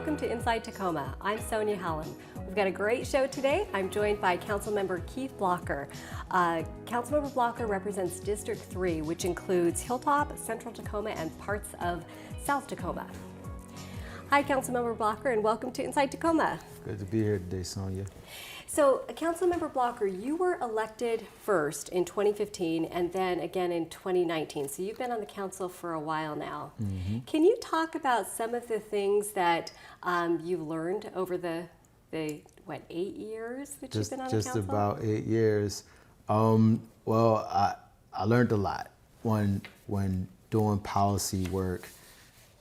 welcome to Inside Tacoma. I'm Sonia Hallen. We've got a great show today. I'm joined by Councilmember Keith Blocker. Councilmember Blocker represents District 3, which includes Hilltop, Central Tacoma, and parts of South Tacoma. Hi, Councilmember Blocker, and welcome to Inside Tacoma. Good to be here today, Sonia. So, Councilmember Blocker, you were elected first in 2015 and then again in 2019. So you've been on the council for a while now. Mm-hmm. Can you talk about some of the things that you've learned over the 8 years that you've been on the council? Just about 8 years. Well, I learned a lot when doing policy work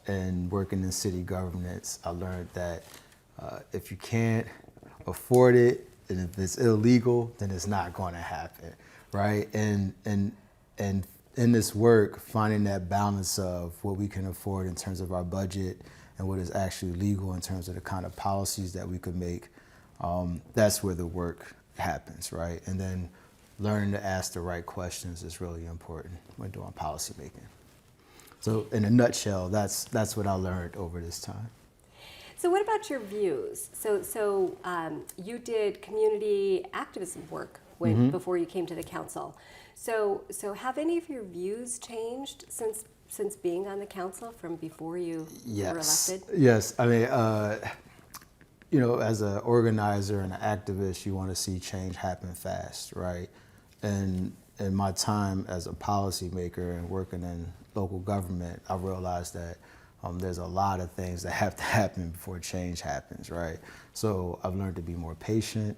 and working in city governance. I learned that if you can't afford it, and if it's illegal, then it's not going to happen, right? And in this work, finding that balance of what we can afford in terms of our budget and what is actually legal in terms of the kind of policies that we could make, that's where the work happens, right? And then learning to ask the right questions is really important when doing policy making. So in a nutshell, that's what I learned over this time. So what about your views? So you did community activism work before you came to the council. So have any of your views changed since being on the council from before you were elected? Yes. I mean, as an organizer and an activist, you want to see change happen fast, right? And in my time as a policymaker and working in local government, I realized that there's a lot of things that have to happen before change happens, right? So I've learned to be more patient.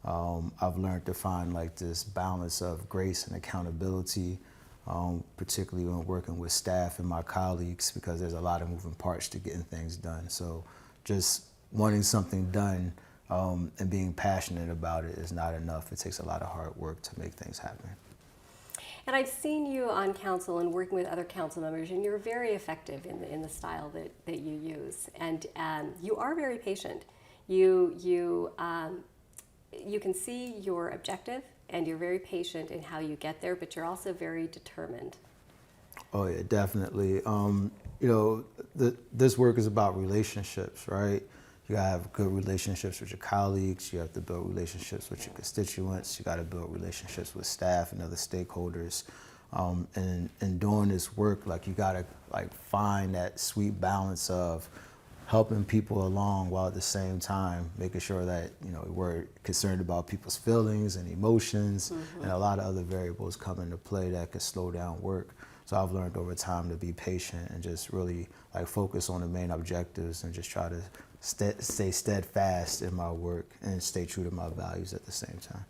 I've learned to find like this balance of grace and accountability, particularly when working with staff and my colleagues, because there's a lot of moving parts to getting things done. So just wanting something done and being passionate about it is not enough. It takes a lot of hard work to make things happen. And I've seen you on council and working with other council members, and you're very effective in the style that you use. And you are very patient. You can see your objective, and you're very patient in how you get there, but you're also very determined. Oh yeah, definitely. This work is about relationships, right? You gotta have good relationships with your colleagues. You have to build relationships with your constituents. You gotta build relationships with staff and other stakeholders. And doing this work, you gotta find that sweet balance of helping people along while at the same time making sure that we're concerned about people's feelings and emotions, and a lot of other variables come into play that could slow down work. So I've learned over time to be patient and just really focus on the main objectives and just try to stay steadfast in my work and stay true to my values at the same time.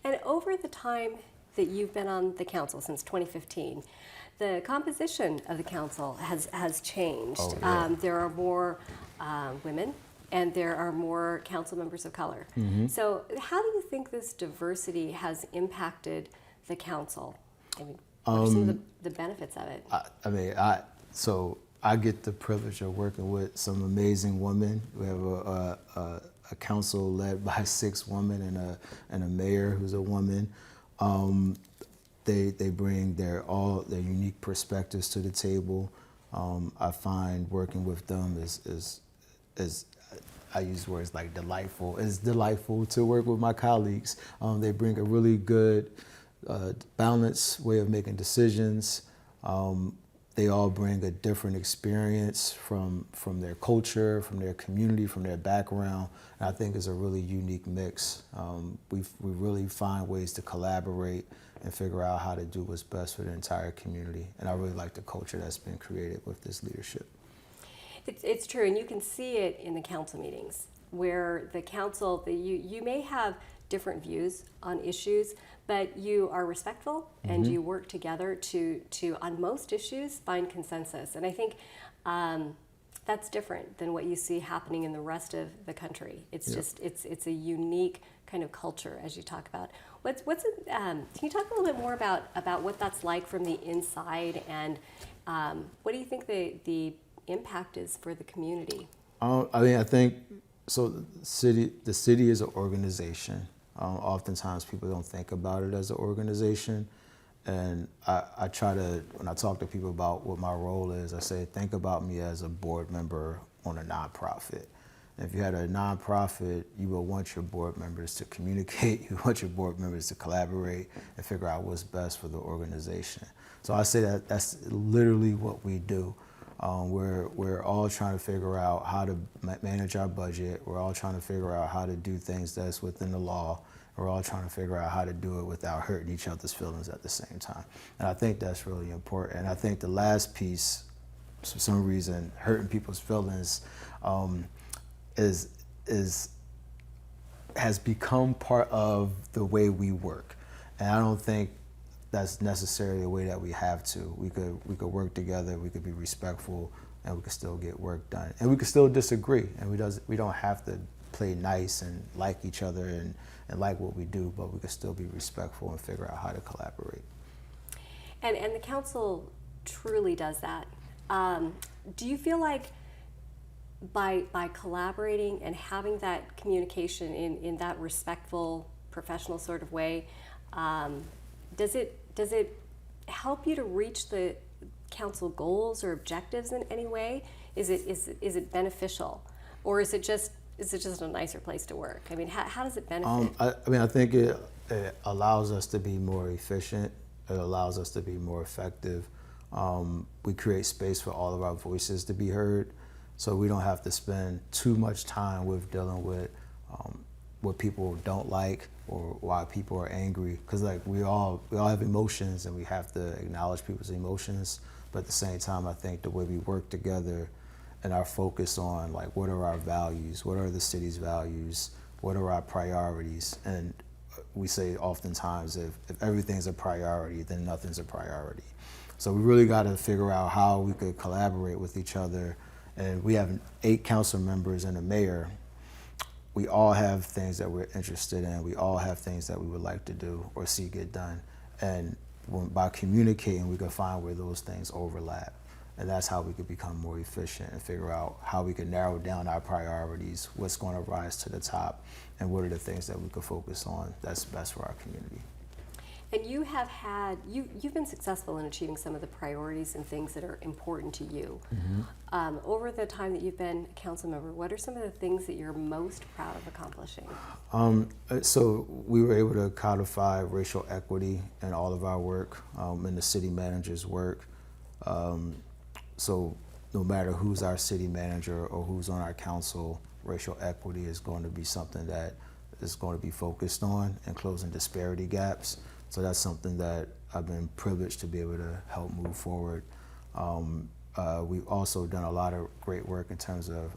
And over the time that you've been on the council, since 2015, the composition of the council has changed. Oh, yeah. There are more women, and there are more council members of color. So how do you think this diversity has impacted the council? I mean, what are some of the benefits of it? I get the privilege of working with some amazing women. We have a council led by 6 women and a mayor who's a woman. They bring their unique perspectives to the table. I find working with them is I use words like delightful. It's delightful to work with my colleagues. They bring a really good balanced way of making decisions. They all bring a different experience from their culture, from their community, from their background. And I think it's a really unique mix. We really find ways to collaborate and figure out how to do what's best for the entire community. And I really like the culture that's been created with this leadership. It's true, and you can see it in the council meetings, where the council, you may have different views on issues, but you are respectful and you work together to on most issues find consensus. And I think that's different than what you see happening in the rest of the country. It's just it's a unique kind of culture, as you talk about. Can you talk a little bit more about what that's like from the inside, and what do you think the impact is for the community? I think so. The city is an organization. Oftentimes people don't think about it as an organization. And I try to, when I talk to people about what my role is, I say, think about me as a board member on a nonprofit. And if you had a nonprofit, you will want your board members to communicate, you want your board members to collaborate and figure out what's best for the organization. So I say that that's literally what we do. We're all trying to figure out how to manage our budget. We're all trying to figure out how to do things that's within the law. We're all trying to figure out how to do it without hurting each other's feelings at the same time. And I think that's really important. And I think the last piece, for some reason, hurting people's feelings has become part of the way we work. And I don't think that's necessarily the way that we have to. We could work together, we could be respectful, and we could still get work done. And we could still disagree, and we don't have to play nice and like each other and like what we do, but we could still be respectful and figure out how to collaborate. And the council truly does that. Do you feel like by collaborating and having that communication in that respectful, professional sort of way, does it help you to reach the council goals or objectives in any way? Is it beneficial, or is it just a nicer place to work? I mean, how does it benefit? I think it allows us to be more efficient. It allows us to be more effective. We create space for all of our voices to be heard, so we don't have to spend too much time with dealing with what people don't like or why people are angry. Because like we all have emotions, and we have to acknowledge people's emotions. But at the same time, I think the way we work together and our focus on like what are our values, what are the city's values, what are our priorities, and we say oftentimes if everything's a priority, then nothing's a priority. So we really got to figure out how we could collaborate with each other. And we have 8 council members and a mayor. We all have things that we're interested in. We all have things that we would like to do or see get done. And by communicating, we can find where those things overlap. And that's how we could become more efficient and figure out how we can narrow down our priorities, what's going to rise to the top, and what are the things that we could focus on that's best for our community. And you have you've been successful in achieving some of the priorities and things that are important to you. Mm-hmm. Over the time that you've been a council member, what are some of the things that you're most proud of accomplishing? So we were able to codify racial equity in all of our work, in the city manager's work. So no matter who's our city manager or who's on our council, racial equity is going to be something that is going to be focused on and closing disparity gaps. So that's something that I've been privileged to be able to help move forward. We've also done a lot of great work in terms of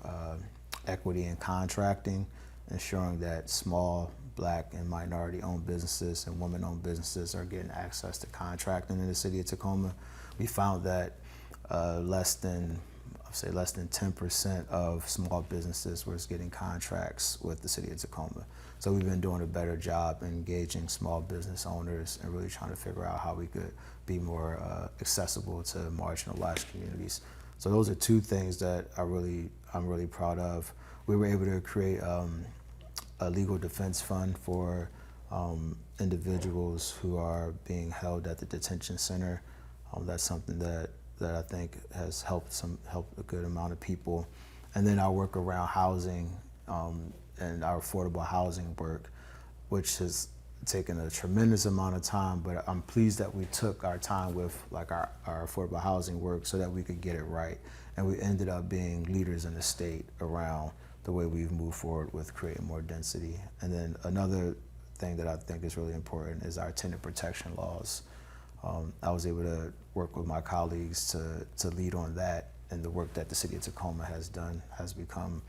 equity in contracting, ensuring that small Black and minority-owned businesses and women-owned businesses are getting access to contracting in the city of Tacoma. We found that less than 10% of small businesses was getting contracts with the city of Tacoma. So we've been doing a better job engaging small business owners and really trying to figure out how we could be more accessible to marginalized communities. So those are 2 things that I'm really proud of. We were able to create a legal defense fund for individuals who are being held at the detention center. That's something that I think has helped a good amount of people. And then our work around housing and our affordable housing work, which has taken a tremendous amount of time, but I'm pleased that we took our time with like our affordable housing work so that we could get it right. And we ended up being leaders in the state around the way we've moved forward with creating more density. And then another thing that I think is really important is our tenant protection laws. I was able to work with my colleagues to lead on that, and the work that the city of Tacoma has done has become,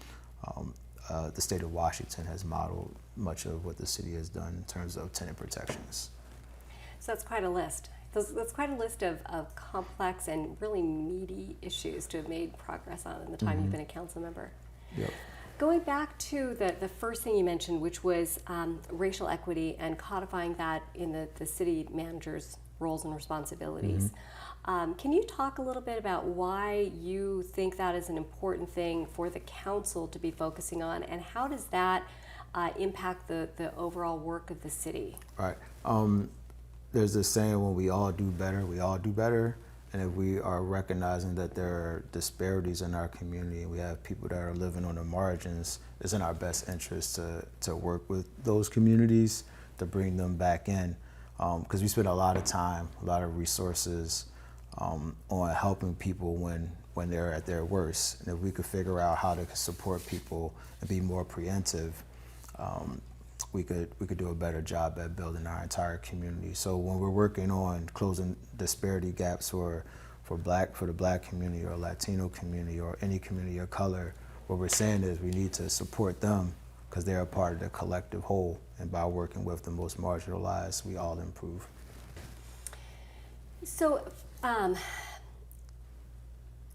the state of Washington has modeled much of what the city has done in terms of tenant protections. So that's quite a list. That's quite a list of complex and really meaty issues to have made progress on in the time you've been a council member. Yep. Going back to the first thing you mentioned, which was racial equity and codifying that in the city manager's roles and responsibilities. Can you talk a little bit about why you think that is an important thing for the council to be focusing on, and how does that impact the overall work of the city? Right. There's this saying, when we all do better, we all do better. And if we are recognizing that there are disparities in our community and we have people that are living on the margins, it's in our best interest to work with those communities to bring them back in. Because we spend a lot of time, a lot of resources on helping people when they're at their worst. And if we could figure out how to support people and be more preemptive, we could do a better job at building our entire community. So when we're working on closing disparity gaps for the Black community or Latino community or any community of color, what we're saying is we need to support them because they're a part of the collective whole. And by working with the most marginalized, we all improve. So,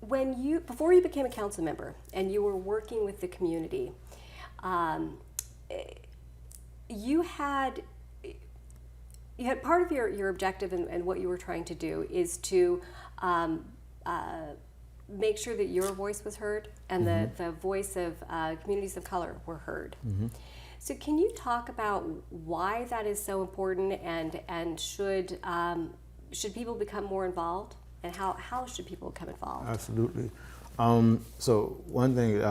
before you became a council member and you were working with the community, you had part of your objective and what you were trying to do is to make sure that your voice was heard and the voice of communities of color were heard. So can you talk about why that is so important and should people become more involved, and how should people become involved? Absolutely. So one thing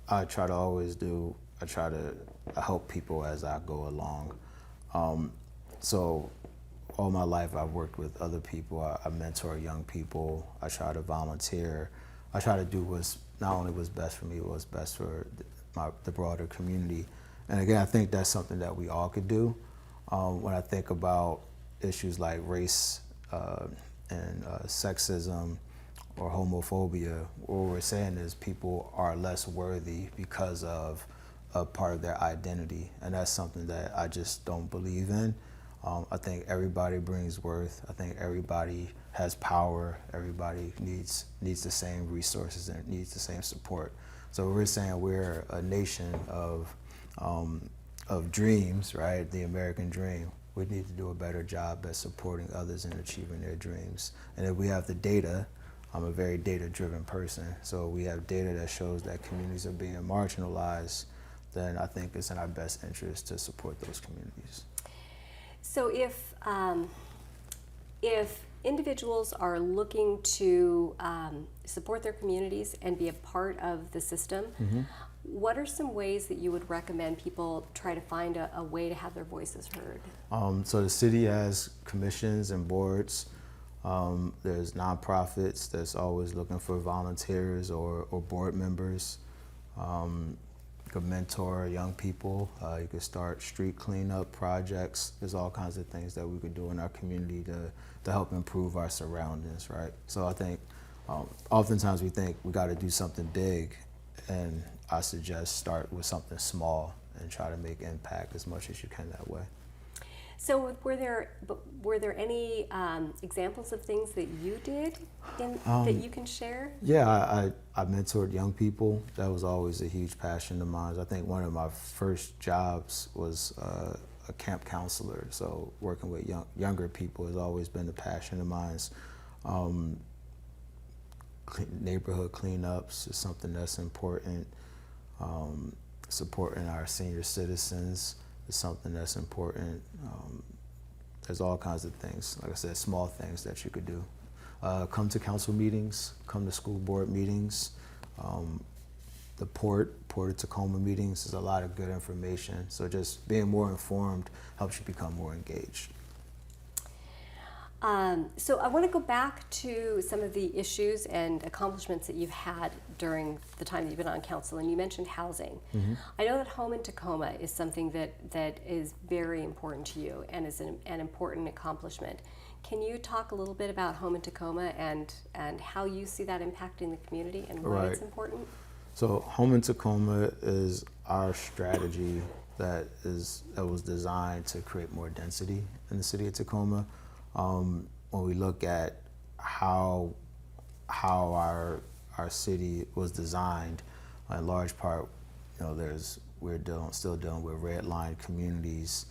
I try to always do, I try to help people as I go along. So all my life I've worked with other people. I mentor young people. I try to volunteer. I try to do not only what's best for me, but what's best for the broader community. And again, I think that's something that we all could do. When I think about issues like race and sexism or homophobia, what we're saying is people are less worthy because of a part of their identity, and that's something that I just don't believe in. I think everybody brings worth. I think everybody has power. Everybody needs the same resources and needs the same support. So we're saying we're a nation of dreams, right? The American dream. We need to do a better job at supporting others and achieving their dreams. And if we have the data, I'm a very data-driven person, so we have data that shows that communities are being marginalized, then I think it's in our best interest to support those communities. So if individuals are looking to support their communities and be a part of the system, what are some ways that you would recommend people try to find a way to have their voices heard? So the city has commissions and boards. There's nonprofits that's always looking for volunteers or board members. You could mentor young people. You could start street cleanup projects. There's all kinds of things that we could do in our community to help improve our surroundings, right? So I think oftentimes we think we got to do something big, and I suggest start with something small and try to make impact as much as you can that way. So were there any examples of things that you did that you can share? Yeah, I mentored young people. That was always a huge passion of mine. I think one of my first jobs was a camp counselor. So working with younger people has always been a passion of mine. Neighborhood cleanups is something that's important. Supporting our senior citizens is something that's important. There's all kinds of things, like I said, small things that you could do. Come to council meetings, come to school board meetings. The Port of Tacoma meetings is a lot of good information. So just being more informed helps you become more engaged. So I want to go back to some of the issues and accomplishments that you've had during the time that you've been on council, and you mentioned housing. I know that Home in Tacoma is something that is very important to you and is an important accomplishment. Can you talk a little bit about Home in Tacoma and how you see that impacting the community and why it's important? So Home in Tacoma is our strategy that was designed to create more density in the city of Tacoma. When we look at how our city was designed, in large part, we're still dealing with redline communities.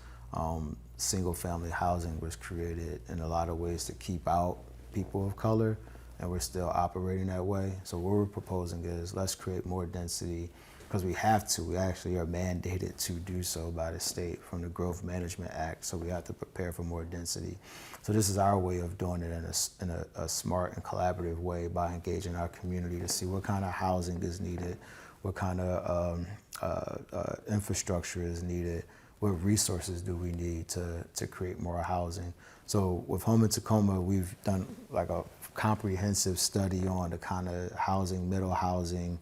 Single family housing was created in a lot of ways to keep out people of color, and we're still operating that way. So what we're proposing is let's create more density because we have to. We actually are mandated to do so by the state from the Growth Management Act. So we have to prepare for more density. So this is our way of doing it in a smart and collaborative way by engaging our community to see what kind of housing is needed, what kind of infrastructure is needed, what resources do we need to create more housing. So with Home in Tacoma, we've done like a comprehensive study on the kind of housing, middle housing,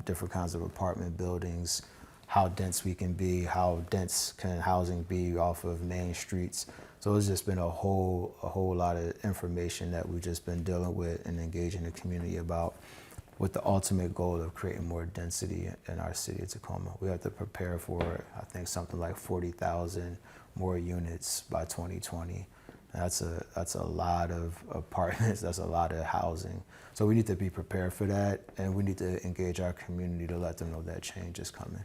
different kinds of apartment buildings, how dense we can be, how dense can housing be off of main streets. So it's just been a whole lot of information that we've just been dealing with and engaging the community about, with the ultimate goal of creating more density in our city of Tacoma. We have to prepare for, I think, something like 40,000 more units by 2020. That's a lot of apartments, that's a lot of housing. So we need to be prepared for that, and we need to engage our community to let them know that change is coming.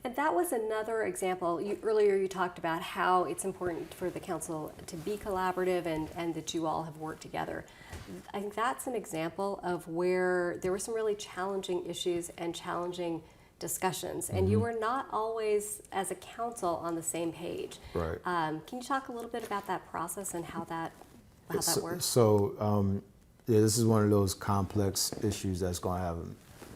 And that was another example. Earlier you talked about how it's important for the council to be collaborative and that you all have worked together. I think that's an example of where there were some really challenging issues and challenging discussions, and you were not always, as a council, on the same page. Right. Can you talk a little bit about that process and how that works? So, yeah, this is one of those complex issues that's going to have a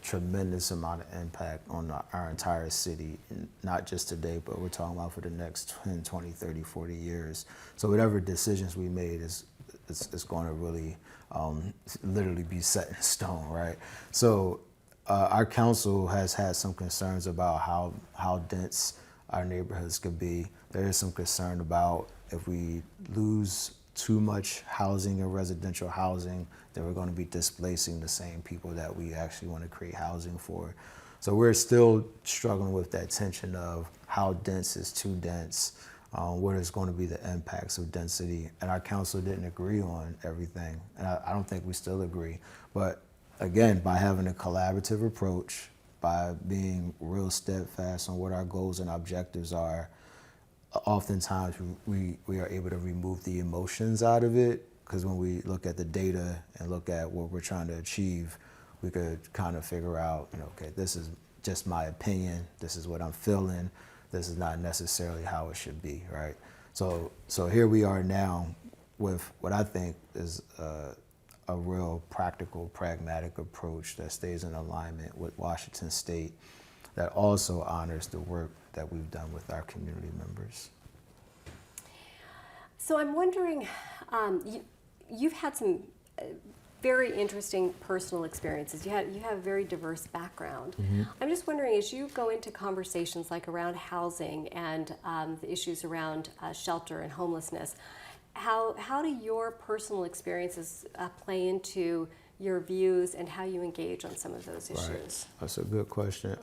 tremendous amount of impact on our entire city, and not just today, but we're talking about for the next 10, 20, 30, 40 years. So whatever decisions we made is going to really literally be set in stone, right? So our council has had some concerns about how dense our neighborhoods could be. There is some concern about if we lose too much housing and residential housing, then we're going to be displacing the same people that we actually want to create housing for. So we're still struggling with that tension of how dense is too dense, what is going to be the impacts of density. And our council didn't agree on everything, and I don't think we still agree. But again, by having a collaborative approach, by being real steadfast on what our goals and objectives are, oftentimes we are able to remove the emotions out of it, because when we look at the data and look at what we're trying to achieve, we could kind of figure out, okay, this is just my opinion, this is what I'm feeling, this is not necessarily how it should be, right? So here we are now with what I think is a real practical, pragmatic approach that stays in alignment with Washington State, that also honors the work that we've done with our community members. So I'm wondering, you've had some very interesting personal experiences. You have a very diverse background. I'm just wondering, as you go into conversations like around housing and the issues around shelter and homelessness, how do your personal experiences play into your views and how you engage on some of those issues? Right. That's a good question.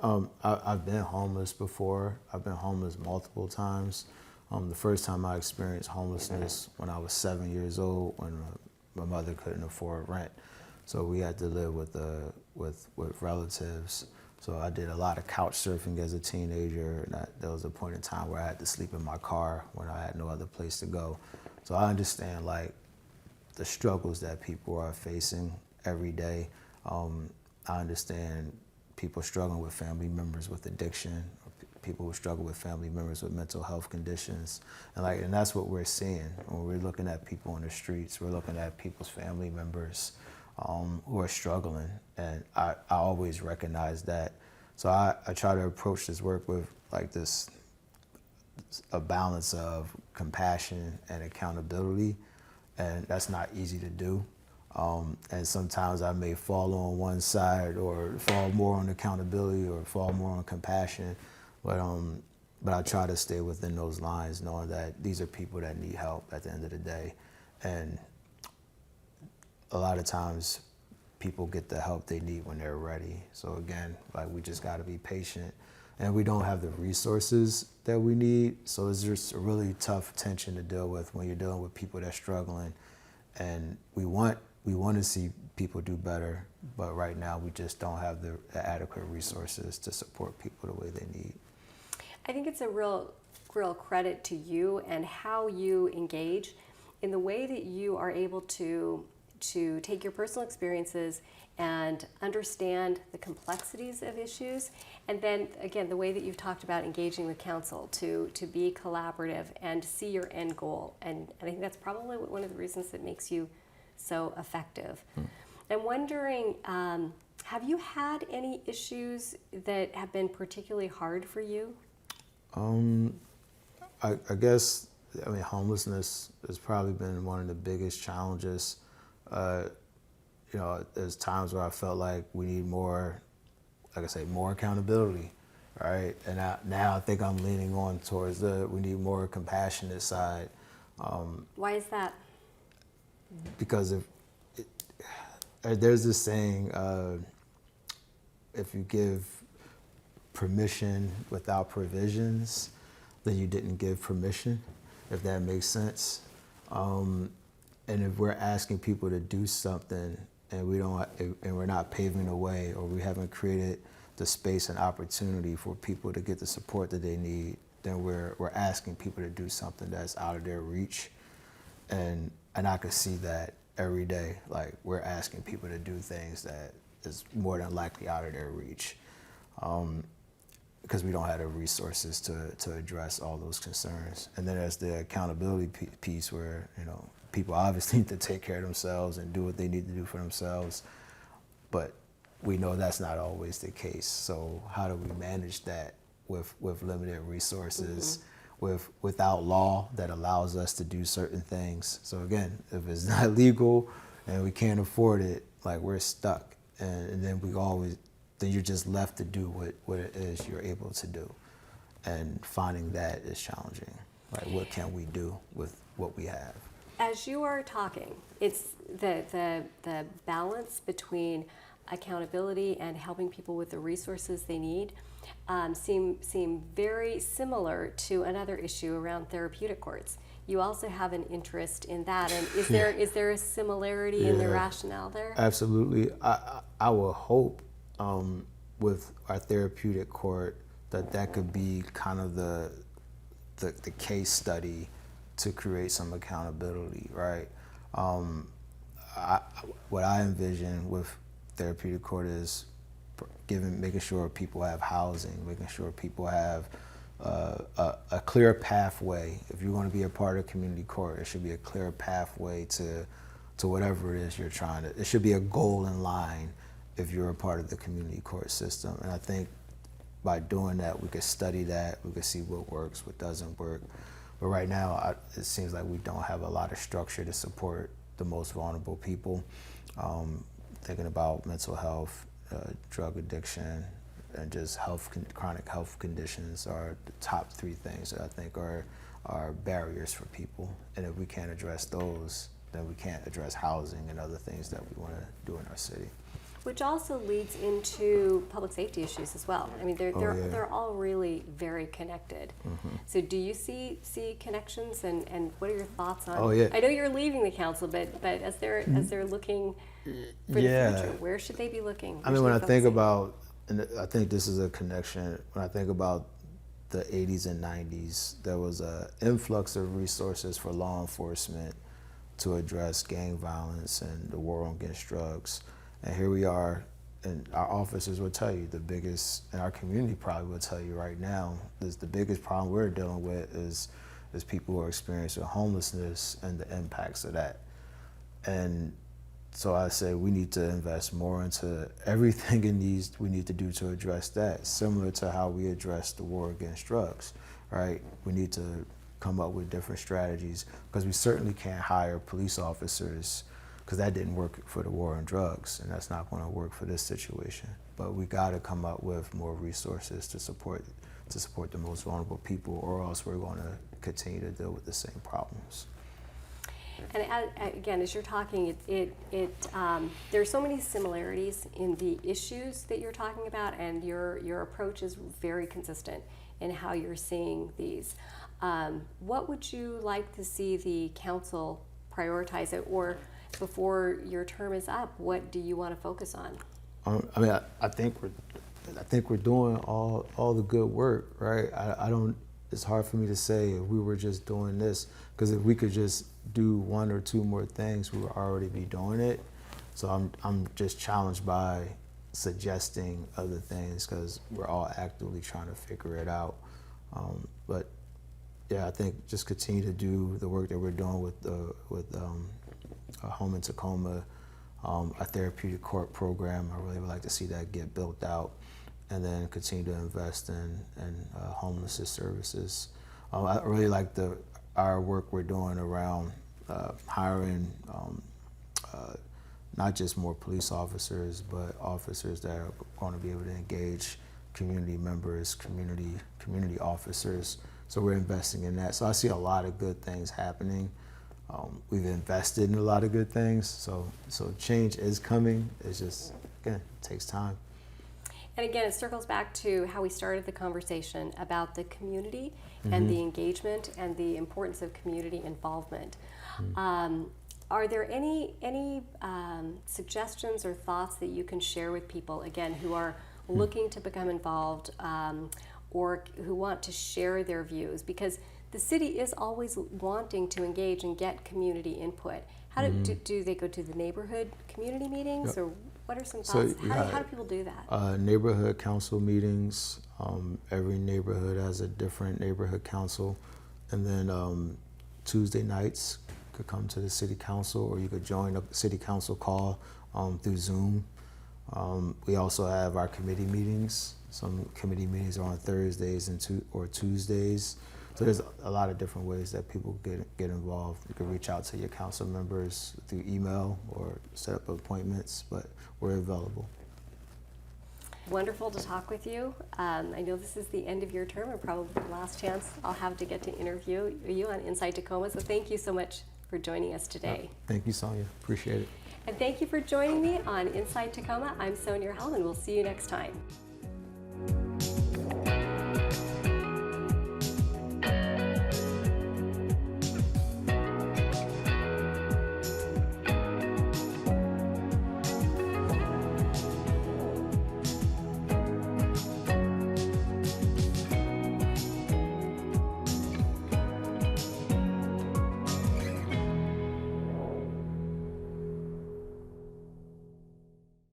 I've been homeless before. I've been homeless multiple times. The first time I experienced homelessness when I was 7 years old, when my mother couldn't afford rent, so we had to live with relatives. So I did a lot of couch surfing as a teenager, and there was a point in time where I had to sleep in my car when I had no other place to go. So I understand like the struggles that people are facing every day. I understand people struggling with family members with addiction, people who struggle with family members with mental health conditions, and that's what we're seeing when we're looking at people on the streets. We're looking at people's family members who are struggling, and I always recognize that. So I try to approach this work with like a balance of compassion and accountability, and that's not easy to do. And sometimes I may fall on one side or fall more on accountability or fall more on compassion, but I try to stay within those lines, knowing that these are people that need help at the end of the day. And a lot of times people get the help they need when they're ready. So again, like, we just gotta be patient, and we don't have the resources that we need. So it's just a really tough tension to deal with when you're dealing with people that's struggling. And we want to see people do better, but right now we just don't have the adequate resources to support people the way they need. I think it's a real credit to you and how you engage in the way that you are able to to take your personal experiences and understand the complexities of issues, and then again the way that you've talked about engaging with council to be collaborative and see your end goal, and I think that's probably one of the reasons that makes you so effective. I'm wondering, have you had any issues that have been particularly hard for you? I guess, I mean, homelessness has probably been one of the biggest challenges. You know, there's times where I felt like we need more, like I say, more accountability, right? And now I think I'm leaning on towards we need more compassionate side. Why is that? Because there's this saying, if you give permission without provisions, then you didn't give permission, if that makes sense. And if we're asking people to do something and we're not paving the way, or we haven't created the space and opportunity for people to get the support that they need, then we're asking people to do something that's out of their reach. And I could see that every day. Like, we're asking people to do things that is more than likely out of their reach, because we don't have the resources to address all those concerns. And then there's the accountability piece where, you know, people obviously need to take care of themselves and do what they need to do for themselves, but we know that's not always the case. So how do we manage that with limited resources, without law that allows us to do certain things? So again, if it's not legal and we can't afford it, like, we're stuck. And then then you're just left to do what it is you're able to do. And finding that is challenging. Like, what can we do with what we have? As you are talking, it's the balance between accountability and helping people with the resources they need seem very similar to another issue around therapeutic courts. You also have an interest in that, and is there a similarity in the rationale there? Absolutely. I will hope with our therapeutic court that could be kind of the case study to create some accountability, right? What I envision with therapeutic court is making sure people have housing, making sure people have a clear pathway. If you're going to be a part of community court, it should be a clear pathway to whatever it is you're trying to. It should be a goal in line if you're a part of the community court system. And I think by doing that, we could study that, we could see what works, what doesn't work. But right now, it seems like we don't have a lot of structure to support the most vulnerable people. Thinking about mental health, drug addiction, and just chronic health conditions are the top three things that I think are barriers for people. And if we can't address those, then we can't address housing and other things that we want to do in our city. Which also leads into public safety issues as well. I mean, they're all really very connected. So do you see connections, and what are your thoughts on? Oh, yeah. I know you're leaving the council, but as they're looking for the future, where should they be looking? I mean, when I think about, and I think this is a connection, when I think about the 80s and 90s, there was an influx of resources for law enforcement to address gang violence and the war against drugs. And here we are, and our officers will tell you the biggest, and our community probably will tell you right now, is the biggest problem we're dealing with is people who are experiencing homelessness and the impacts of that. And so I say we need to invest more into everything we need to do to address that, similar to how we address the war against drugs, right? We need to come up with different strategies, because we certainly can't hire police officers, because that didn't work for the war on drugs, and that's not going to work for this situation. But we got to come up with more resources to support the most vulnerable people, or else we're going to continue to deal with the same problems. And again, as you're talking, there's so many similarities in the issues that you're talking about, and your approach is very consistent in how you're seeing these. What would you like to see the council prioritize it, or before your term is up, what do you want to focus on? I mean, I think we're doing all the good work, right? I don't it's hard for me to say if we were just doing this, because if we could just do one or two more things, we would already be doing it. So I'm just challenged by suggesting other things because we're all actively trying to figure it out. But yeah, I think just continue to do the work that we're doing with Home in Tacoma, our therapeutic court program. I really would like to see that get built out, and then continue to invest in homelessness services. I really like our work we're doing around hiring not just more police officers, but officers that are going to be able to engage community members, community officers. So we're investing in that. So I see a lot of good things happening. We've invested in a lot of good things. So change is coming. It's just, again, it takes time. And again, it circles back to how we started the conversation about the community and the engagement and the importance of community involvement. Are there any suggestions or thoughts that you can share with people, again, who are looking to become involved or who want to share their views? Because the city is always wanting to engage and get community input. How do they go to the neighborhood community meetings, or what are some thoughts? How do people do that? Neighborhood council meetings. Every neighborhood has a different neighborhood council. And then Tuesday nights, could come to the city council, or you could join a city council call through Zoom. We also have our committee meetings. Some committee meetings are on Thursdays or Tuesdays. So there's a lot of different ways that people get involved. You can reach out to your council members through email or set up appointments, but we're available. Wonderful to talk with you. I know this is the end of your term, and probably the last chance I'll have to get to interview you on Inside Tacoma. So thank you so much for joining us today. Thank you, Sonia. Appreciate it. And thank you for joining me on Inside Tacoma. I'm Sonia Hall, and we'll see you next time.